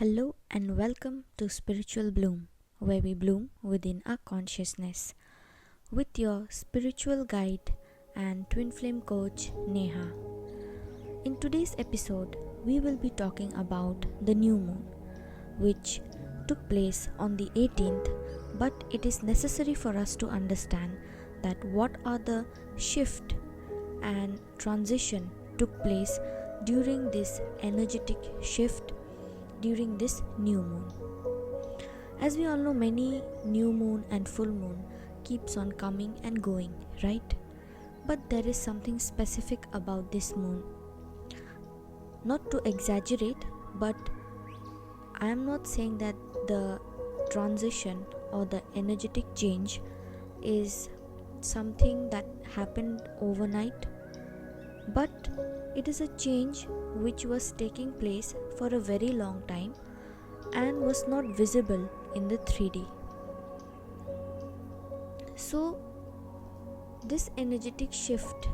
Hello and welcome to Spiritual Bloom, where we bloom within our consciousness, with your spiritual guide and twin flame coach Neha. In today's episode, we will be talking about the new moon, which took place on the 18th, but it is necessary for us to understand that what are the shift and transition took place during this energetic shift during this new moon. As we all know, many new moon and full moon keeps on coming and going, right? But there is something specific about this moon. Not to exaggerate, but I am not saying that the transition or the energetic change is something that happened overnight, but it is a change which was taking place for a very long time and was not visible in the 3D. So, this energetic shift,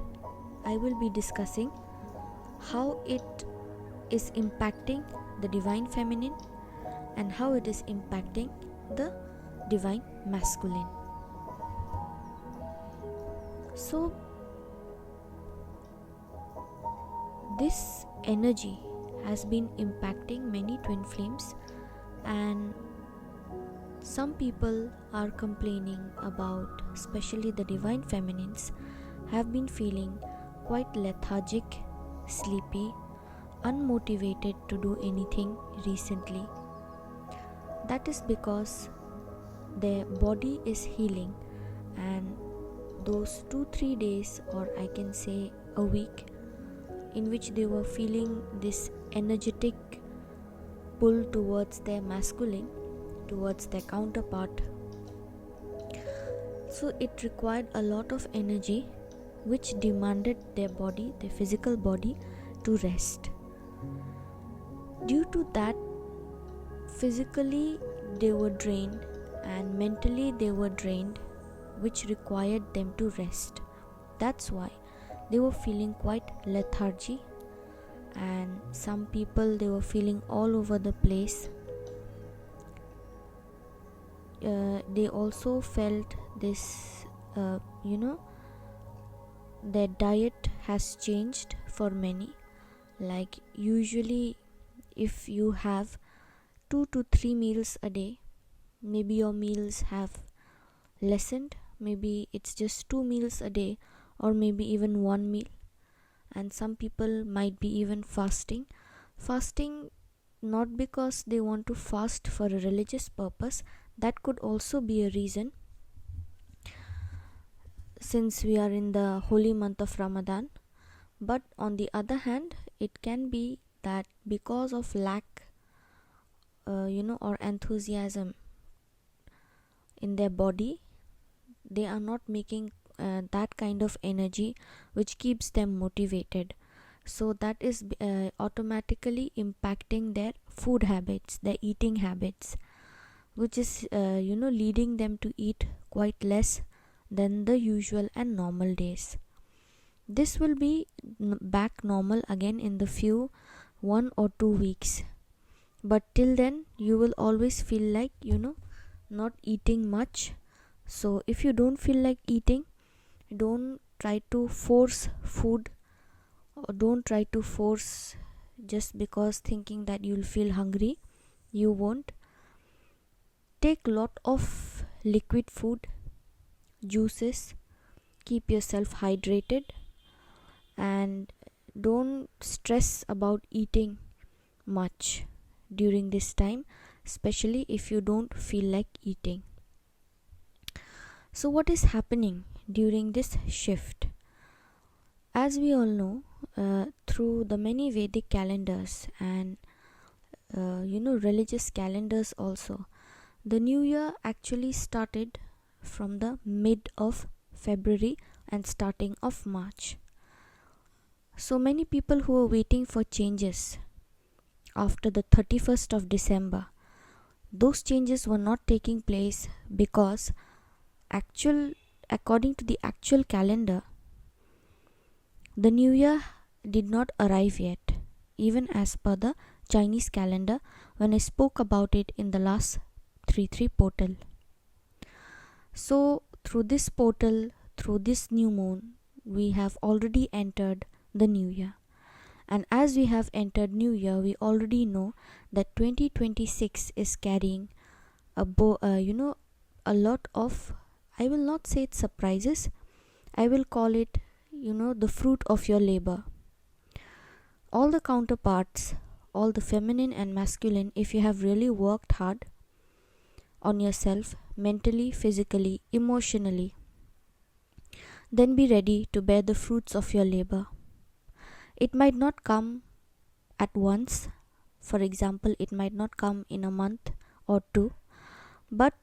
I will be discussing how it is impacting the divine feminine and how it is impacting the divine masculine. So, this energy has been impacting many twin flames, and some people are complaining about, especially the divine feminines, have been feeling quite lethargic, sleepy, unmotivated to do anything recently. That is because their body is healing, and those 2-3 days, or I can say a week, in which they were feeling this energetic pull towards their masculine, towards their counterpart. So it required a lot of energy, which demanded their body, their physical body, to rest. Due to that, physically they were drained and mentally they were drained, which required them to rest. That's why they were feeling quite lethargy, and some people, they were feeling all over the place. They also felt this, their diet has changed for many. Like usually if you have 2 to 3 meals a day, maybe your meals have lessened, maybe it's just 2 meals a day, or maybe even 1 meal. And some people might be even fasting not because they want to fast for a religious purpose. That could also be a reason, since we are in the holy month of Ramadan. But on the other hand, it can be that because of lack or enthusiasm in their body, they are not making that kind of energy which keeps them motivated. So that is automatically impacting their food habits, their eating habits, which is leading them to eat quite less than the usual and normal days. This will be back normal again in the few 1 or 2 weeks, but till then you will always feel like not eating much. So if you don't feel like eating, don't try to force food, or don't try to force just because thinking that you'll feel hungry. You won't. Take lot of liquid food, juices, keep yourself hydrated, and don't stress about eating much during this time, especially if you don't feel like eating. So what is happening during this shift? As we all know, through the many Vedic calendars and religious calendars also, the new year actually started from the mid of February and starting of March. So many people who were waiting for changes after the 31st of December, those changes were not taking place because according to the actual calendar, the new year did not arrive yet, even as per the Chinese calendar when I spoke about it in the last 3-3 portal. So through this portal, through this new moon, we have already entered the new year. And as we have entered new year, we already know that 2026 is carrying a lot of, I will not say it's surprises, I will call it, the fruit of your labor. All the counterparts, all the feminine and masculine, if you have really worked hard on yourself, mentally, physically, emotionally, then be ready to bear the fruits of your labor. It might not come at once. For example, it might not come in a month or two, but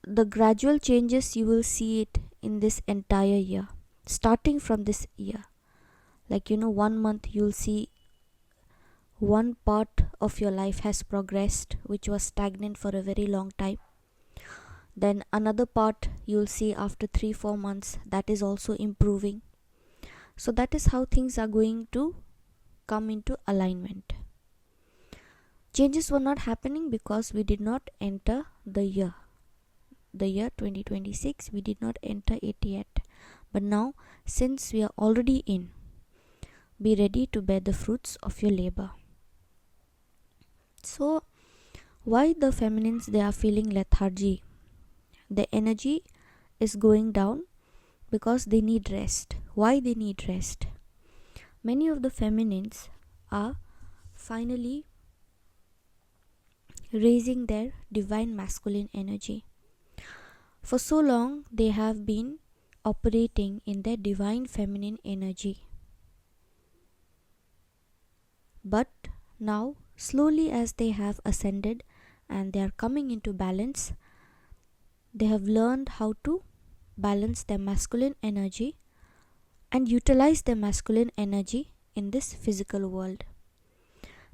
the gradual changes, you will see it in this entire year, starting from this year. Like 1 month you'll see one part of your life has progressed, which was stagnant for a very long time. Then another part you'll see after 3-4 months that is also improving. So that is how things are going to come into alignment. Changes were not happening because we did not enter the year 2026. We did not enter it yet. But now, since we are already in, be ready to bear the fruits of your labor. So why the feminines, they are feeling lethargy? The energy is going down because they need rest. Why they need rest? Many of the feminines are finally raising their divine masculine energy. For so long they have been operating in their divine feminine energy. But now, slowly as they have ascended and they are coming into balance, they have learned how to balance their masculine energy and utilize their masculine energy in this physical world.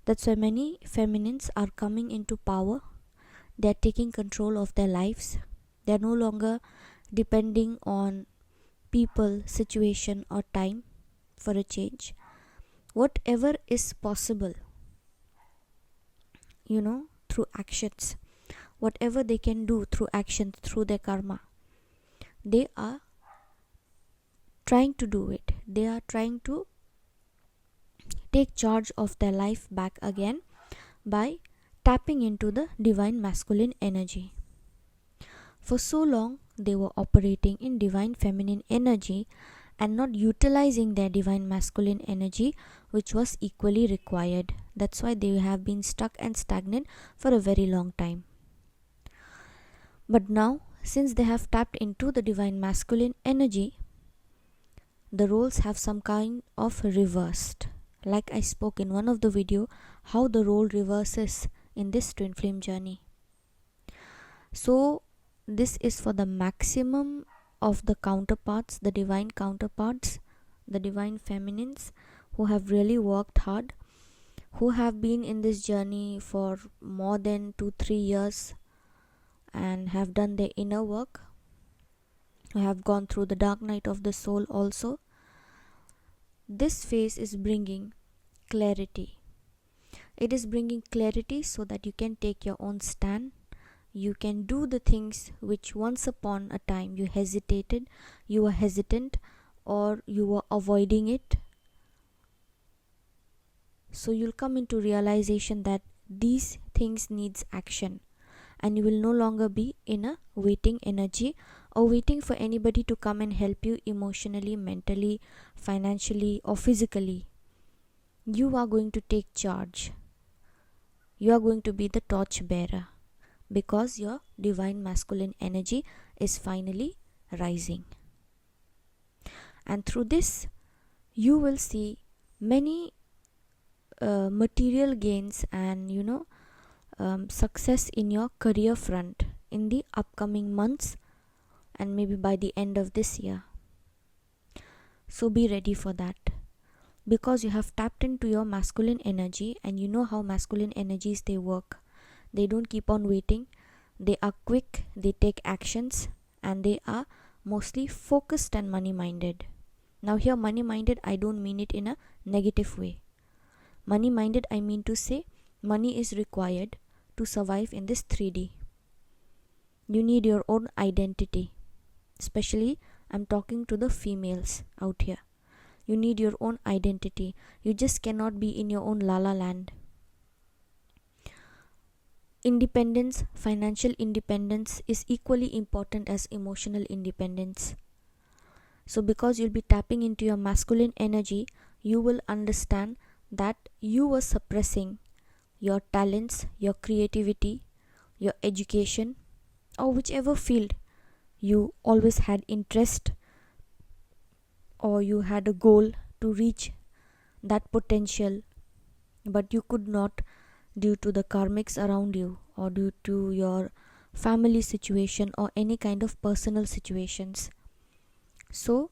That's why many feminines are coming into power. They are taking control of their lives. They are no longer depending on people, situation or time for a change. Whatever is possible, through actions, whatever they can do through actions, through their karma, they are trying to do it. They are trying to take charge of their life back again by tapping into the divine masculine energy. For so long, they were operating in divine feminine energy and not utilizing their divine masculine energy, which was equally required. That's why they have been stuck and stagnant for a very long time. But now, since they have tapped into the divine masculine energy, the roles have some kind of reversed. Like I spoke in one of the video, how the role reverses in this twin flame journey. So this is for the maximum of the counterparts, the divine counterparts, the divine feminines who have really worked hard, who have been in this journey for more than 2-3 years and have done their inner work, who have gone through the dark night of the soul also. This phase is bringing clarity. It is bringing clarity so that you can take your own stand. You can do the things which once upon a time you hesitated, you were hesitant, or you were avoiding it. So you'll come into realization that these things needs action, and you will no longer be in a waiting energy or waiting for anybody to come and help you emotionally, mentally, financially or physically. You are going to take charge. You are going to be the torch bearer, because your divine masculine energy is finally rising. And through this, you will see many material gains and success in your career front in the upcoming months and maybe by the end of this year. So be ready for that, because you have tapped into your masculine energy, and you know how masculine energies they work. They don't keep on waiting. They are quick, they take actions, and they are mostly focused and money minded. Now here, money minded, I don't mean it in a negative way. Money minded, I mean to say money is required to survive in this 3D. You need your own identity. Especially, I'm talking to the females out here. You need your own identity. You just cannot be in your own la la land. Independence, financial independence is equally important as emotional independence. So, because you'll be tapping into your masculine energy, you will understand that you were suppressing your talents, your creativity, your education, or whichever field you always had interest or you had a goal to reach that potential, but you could not due to the karmics around you or due to your family situation or any kind of personal situations. So,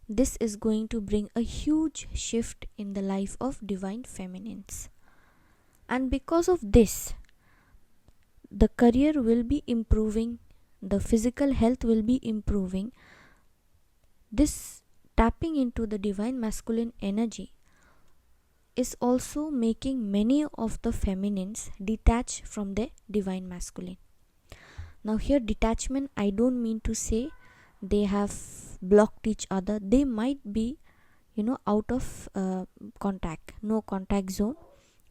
this is going to bring a huge shift in the life of divine feminines. And because of this, the career will be improving, the physical health will be improving. This tapping into the divine masculine energy is also making many of the feminines detach from their divine masculine. Now, here, detachment, I don't mean to say they have blocked each other. They might be, out of contact, no contact zone,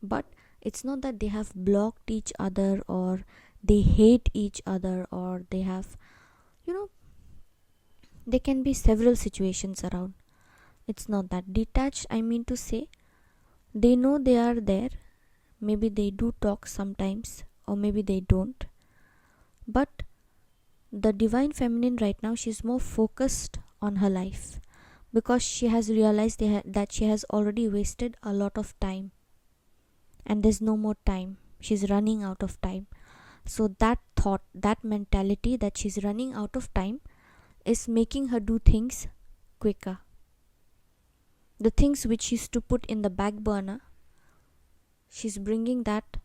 but it's not that they have blocked each other or they hate each other or they have, there can be several situations around. It's not that. Detached, I mean to say, they know they are there. Maybe they do talk sometimes, or maybe they don't. But the divine feminine right now, she's more focused on her life because she has realized that she has already wasted a lot of time and there's no more time. She's running out of time. So that thought, that mentality that she's running out of time is making her do things quicker. The things which she used to put in the back burner, she's bringing that,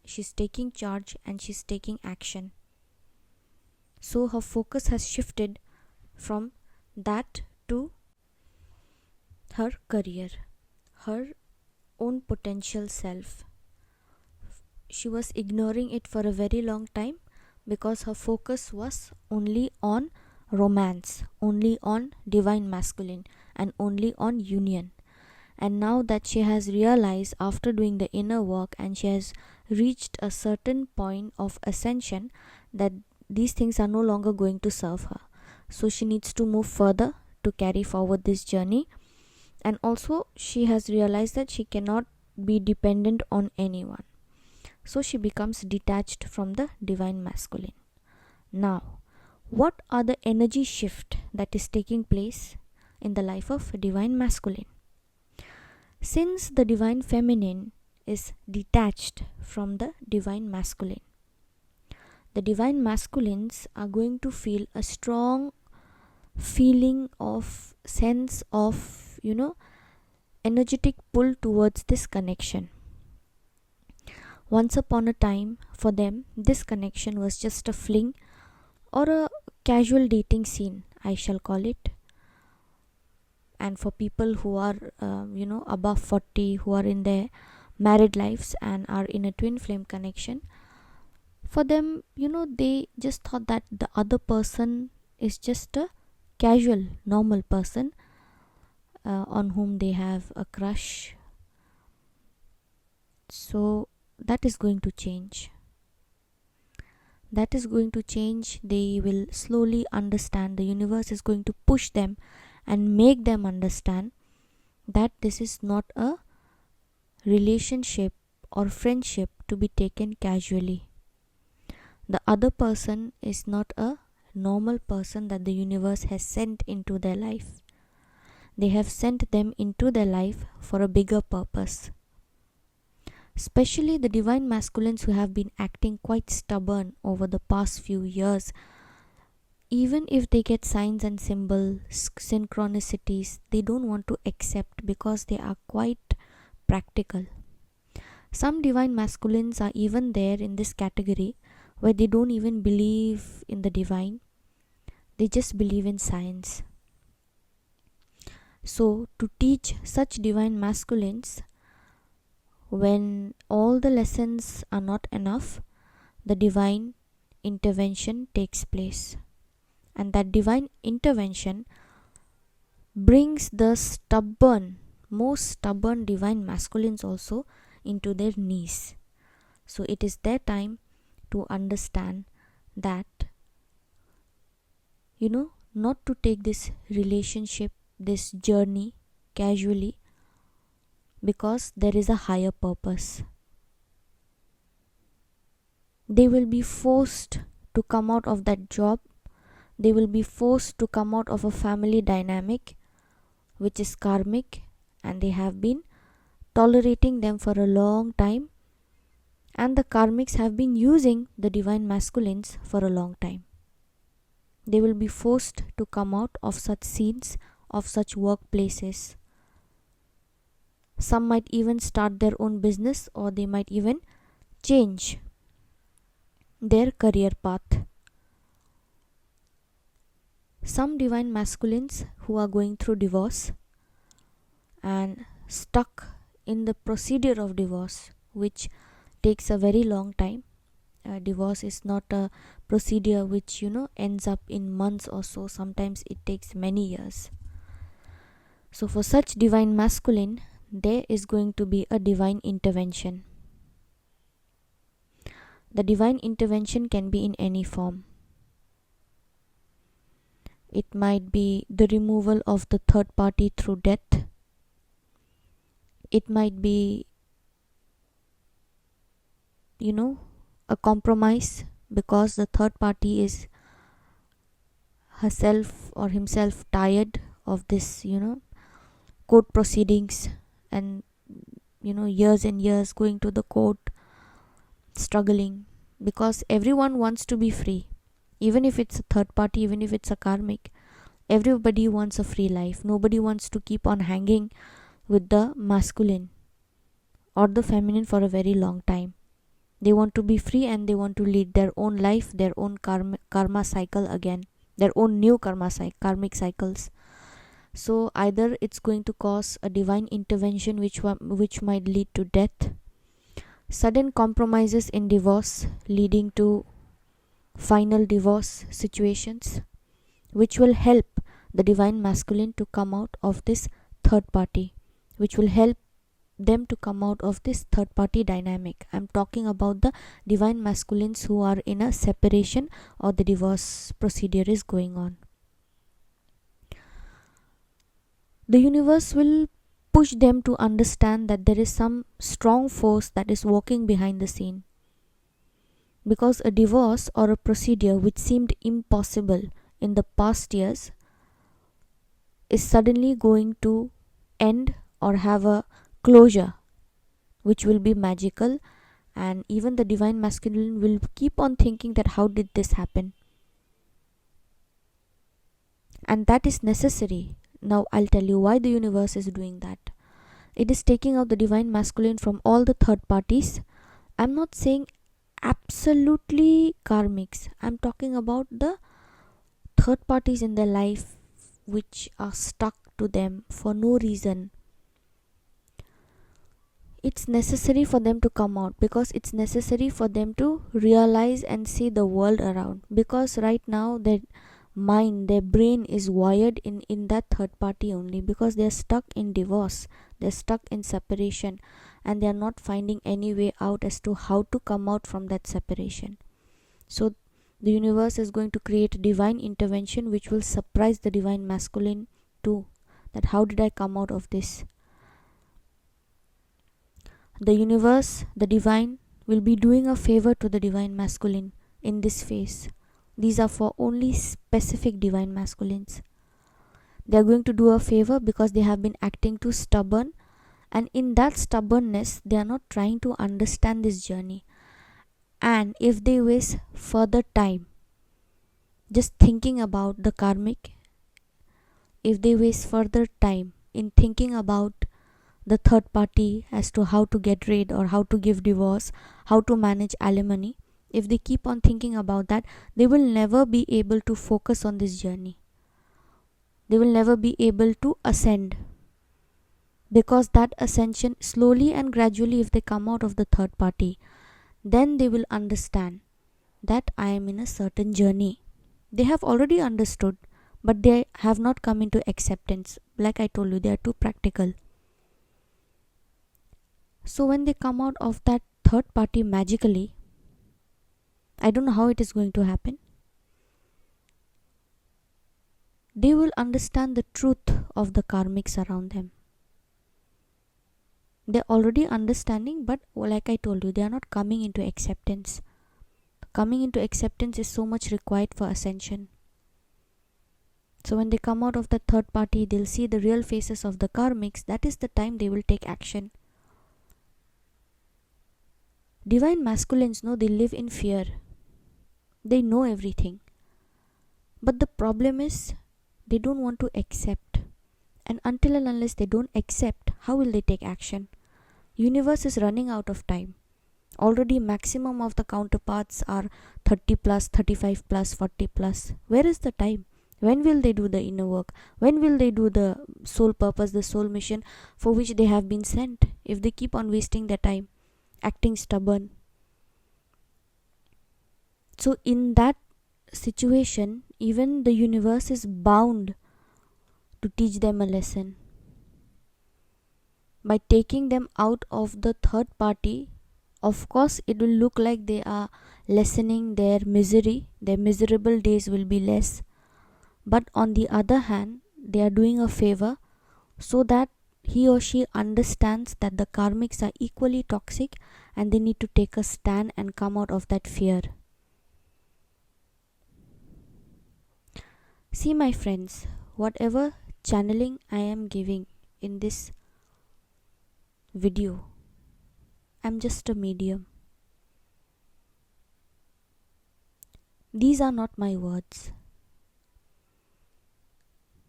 she's taking charge and she's taking action. So her focus has shifted from that to her career, her own potential self. She was ignoring it for a very long time because her focus was only on romance, only on divine masculine, and only on union. And now that she has realized after doing the inner work and she has reached a certain point of ascension that these things are no longer going to serve her, so she needs to move further to carry forward this journey. And also she has realized that she cannot be dependent on anyone, so she becomes detached from the divine masculine. Now, what are the energy shift that is taking place in the life of divine masculine? Since the divine feminine is detached from the divine masculine, the divine masculines are going to feel a strong feeling of sense of, energetic pull towards this connection. Once upon a time, for them, this connection was just a fling or a casual dating scene, I shall call it. And for people who are, above 40, who are in their married lives and are in a twin flame connection, for them, they just thought that the other person is just a casual, normal person on whom they have a crush. So that is going to change. That is going to change. They will slowly understand. The universe is going to push them and make them understand that this is not a relationship or friendship to be taken casually. The other person is not a normal person that the universe has sent into their life. They have sent them into their life for a bigger purpose. Especially the divine masculines who have been acting quite stubborn over the past few years. Even if they get signs and symbols, synchronicities, they don't want to accept because they are quite practical. Some divine masculines are even there in this category where they don't even believe in the divine. They just believe in science. So to teach such divine masculines when all the lessons are not enough, the divine intervention takes place. And that divine intervention brings the most stubborn divine masculines also into their knees. So it is their time to understand that, not to take this relationship, this journey casually, because there is a higher purpose. They will be forced to come out of that job. They will be forced to come out of a family dynamic which is karmic, and they have been tolerating them for a long time, and the karmics have been using the divine masculines for a long time. They will be forced to come out of such scenes, of such workplaces. Some might even start their own business, or they might even change their career path. Some divine masculines who are going through divorce and stuck in the procedure of divorce, which takes a very long time. Divorce is not a procedure which ends up in months or so. Sometimes it takes many years. So for such divine masculine, there is going to be a divine intervention. The divine intervention can be in any form. It might be the removal of the third party through death. It might be, a compromise because the third party is herself or himself tired of this, court proceedings, and years and years going to the court, struggling, because everyone wants to be free. Even if it's a third party, even if it's a karmic, everybody wants a free life. Nobody wants to keep on hanging with the masculine or the feminine for a very long time. They want to be free, and they want to lead their own life, their own karma cycle again, their own new karmic cycles. So either it's going to cause a divine intervention which might lead to death, sudden compromises in divorce leading to final divorce situations, which will help the divine masculine to come out of this third party, which will help them to come out of this third party dynamic. I'm talking about the divine masculines who are in a separation or the divorce procedure is going on. The universe will push them to understand that there is some strong force that is working behind the scene, because a divorce or a procedure which seemed impossible in the past years is suddenly going to end or have a closure which will be magical, and even the divine masculine will keep on thinking that how did this happen, and that is necessary. Now I'll tell you why the universe is doing that. It is taking out the divine masculine from all the third parties. I'm not saying absolutely karmics. I'm talking about the third parties in their life which are stuck to them for no reason. It's necessary for them to come out, because it's necessary for them to realize and see the world around, because right now their mind, their brain is wired in that third party only, because they're stuck in divorce, they're stuck in separation, and they're not finding any way out as to how to come out from that separation. So the universe is going to create a divine intervention which will surprise the divine masculine too, that how did I come out of this. The universe, the divine, will be doing a favor to the divine masculine in this phase. These are for only specific divine masculines. They are going to do a favor because they have been acting too stubborn, and in that stubbornness they are not trying to understand this journey. And if they waste further time just thinking about the karmic, if they waste further time in thinking about the third party as to how to get rid or how to give divorce, how to manage alimony, if they keep on thinking about that, they will never be able to focus on this journey. They will never be able to ascend. because that ascension, slowly and gradually, if they come out of the third party, then they will understand that I am in a certain journey. They have already understood, but they have not come into acceptance. Like I told you, they are too practical. So when they come out of that third party magically, I don't know how it is going to happen, they will understand the truth of the karmics around them. They're already understanding, but like I told you, they are not coming into acceptance. Coming into acceptance is so much required for ascension. So when they come out of the third party, they'll see the real faces of the karmics. That is the time they will take action. Divine masculines know they live in fear. They know everything. But the problem is they don't want to accept. And until and unless they don't accept, how will they take action? Universe is running out of time. Already maximum of the counterparts are 30 plus, 35 plus, 40 plus. Where is the time? When will they do the inner work? When will they do the soul purpose, the soul mission for which they have been sent? If they keep on wasting their time, acting stubborn. So in that situation, even the universe is bound to teach them a lesson. By taking them out of the third party, of course it will look like they are lessening their misery. Their miserable days will be less. But on the other hand, they are doing a favor so that he or she understands that the karmics are equally toxic and they need to take a stand and come out of that fear. See, my friends, whatever channeling I am giving in this video, I'm just a medium. These are not my words.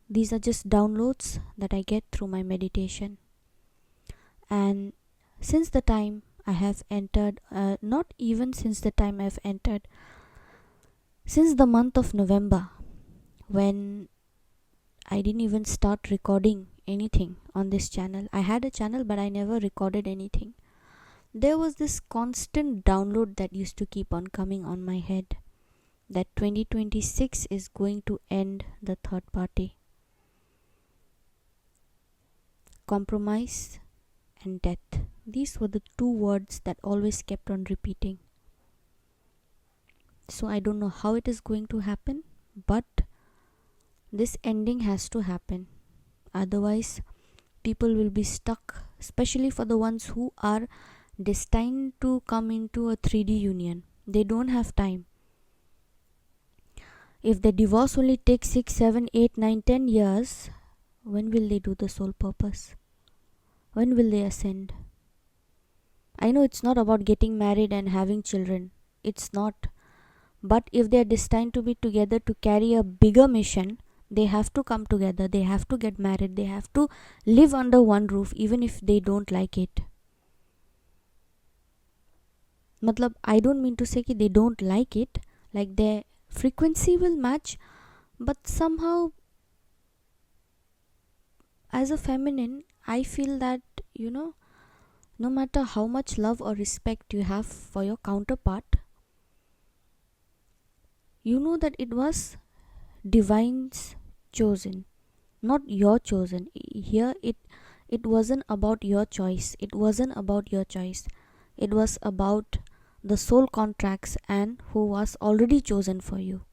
These are just downloads that I get through my meditation. And since the time I have entered, not even since the time I've entered, since the month of November, when I didn't even start recording anything on this channel. I had a channel, but I never recorded anything. There was this constant download that used to keep on coming on my head, that 2026 is going to end the third party. Compromise and death. These were the two words that always kept on repeating. So I don't know how it is going to happen, but this ending has to happen. Otherwise, people will be stuck, especially for the ones who are destined to come into a 3D union. They don't have time. If the divorce only takes 6, 7, 8, 9, 10 years, when will they do the soul purpose? When will they ascend? I know it's not about getting married and having children. It's not. But if they are destined to be together to carry a bigger mission, they have to come together. They have to get married. They have to live under one roof, even if they don't like it. Matlab, I don't mean to say that they don't like it. Like their frequency will match, but somehow, as a feminine, I feel that, no matter how much love or respect you have for your counterpart, you know that it was divine's chosen, not your chosen. Here it wasn't about your choice. It wasn't about your choice. It was about the soul contracts and who was already chosen for you.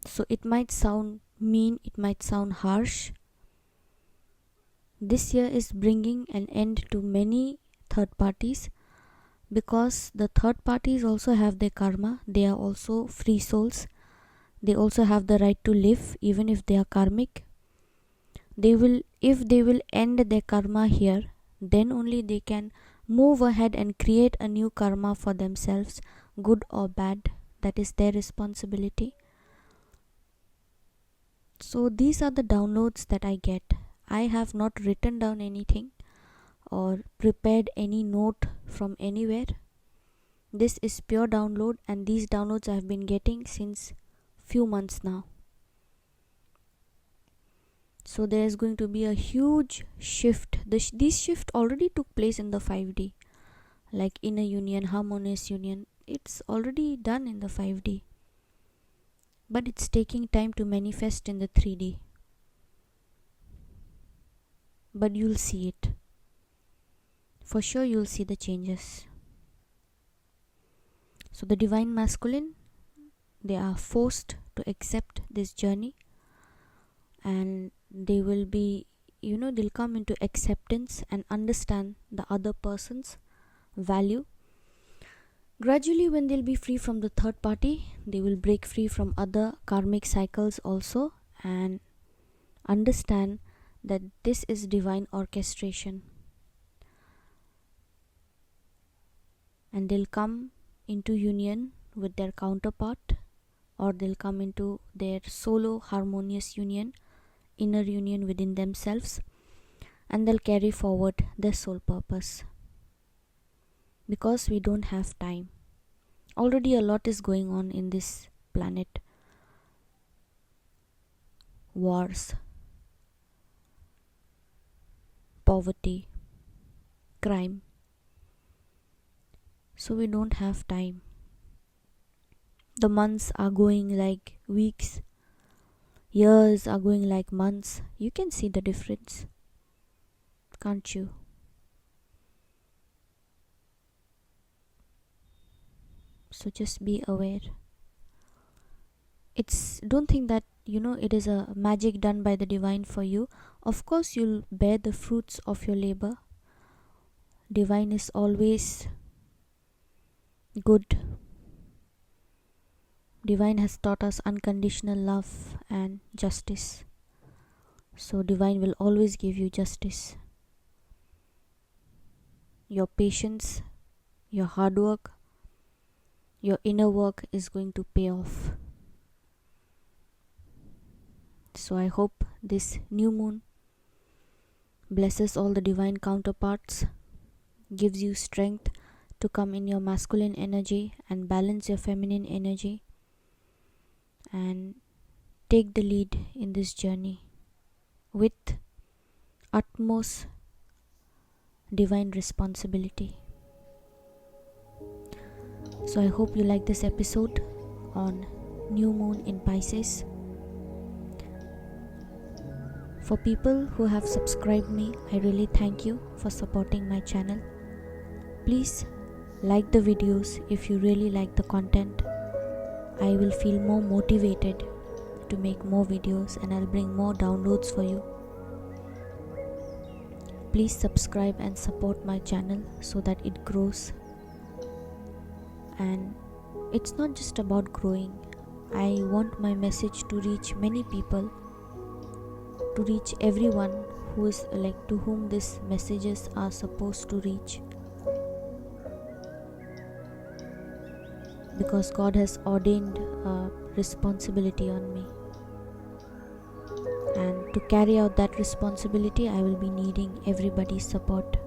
So it might sound mean, it might sound harsh. This year is bringing an end to many third parties, because the third parties also have their karma. They are also free souls. They also have the right to live, even if they are karmic. If they will end their karma here, then only they can move ahead and create a new karma for themselves, good or bad. That is their responsibility. So these are the downloads that I get. I have not written down anything or prepared any note from anywhere. This is pure download, and these downloads I have been getting since few months now. So there is going to be a huge shift. This shift already took place in the 5D, like inner union, harmonious union. It's already done in the 5D, but it's taking time to manifest in the 3D. But you'll see it. For sure, you'll see the changes. So the divine masculine, they are forced to accept this journey, and they will be, they'll come into acceptance and understand the other person's value. Gradually, when they'll be free from the third party, they will break free from other karmic cycles also, and understand that this is divine orchestration. And they'll come into union with their counterpart, or they'll come into their solo harmonious union, inner union within themselves, and they'll carry forward their soul purpose. Because we don't have time. Already a lot is going on in this planet. Wars, poverty, crime. So we don't have time. The months are going like weeks. Years are going like months. You can see the difference, can't you? So just be aware. Don't think that it is a magic done by the divine for you. Of course you'll bear the fruits of your labor. Divine is always good. Divine has taught us unconditional love and justice. So divine will always give you justice. Your patience, your hard work, your inner work is going to pay off. So I hope this new moon blesses all the divine counterparts, gives you strength to come in your masculine energy and balance your feminine energy, and take the lead in this journey with utmost divine responsibility. So I hope you like this episode on new moon in Pisces. For people who have subscribed me, I really thank you for supporting my channel. Please like the videos if you really like the content. I will feel more motivated to make more videos, and I'll bring more downloads for you. Please subscribe and support my channel so that it grows. And it's not just about growing. I want my message to reach many people, to reach everyone who is to whom these messages are supposed to reach. Because God has ordained a responsibility on me. And to carry out that responsibility, I will be needing everybody's support.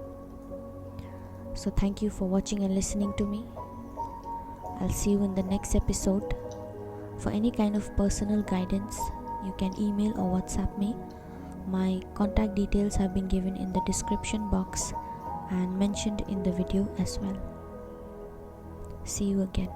So thank you for watching and listening to me. I'll see you in the next episode. For any kind of personal guidance, you can email or WhatsApp me. My contact details have been given in the description box and mentioned in the video as well. See you again.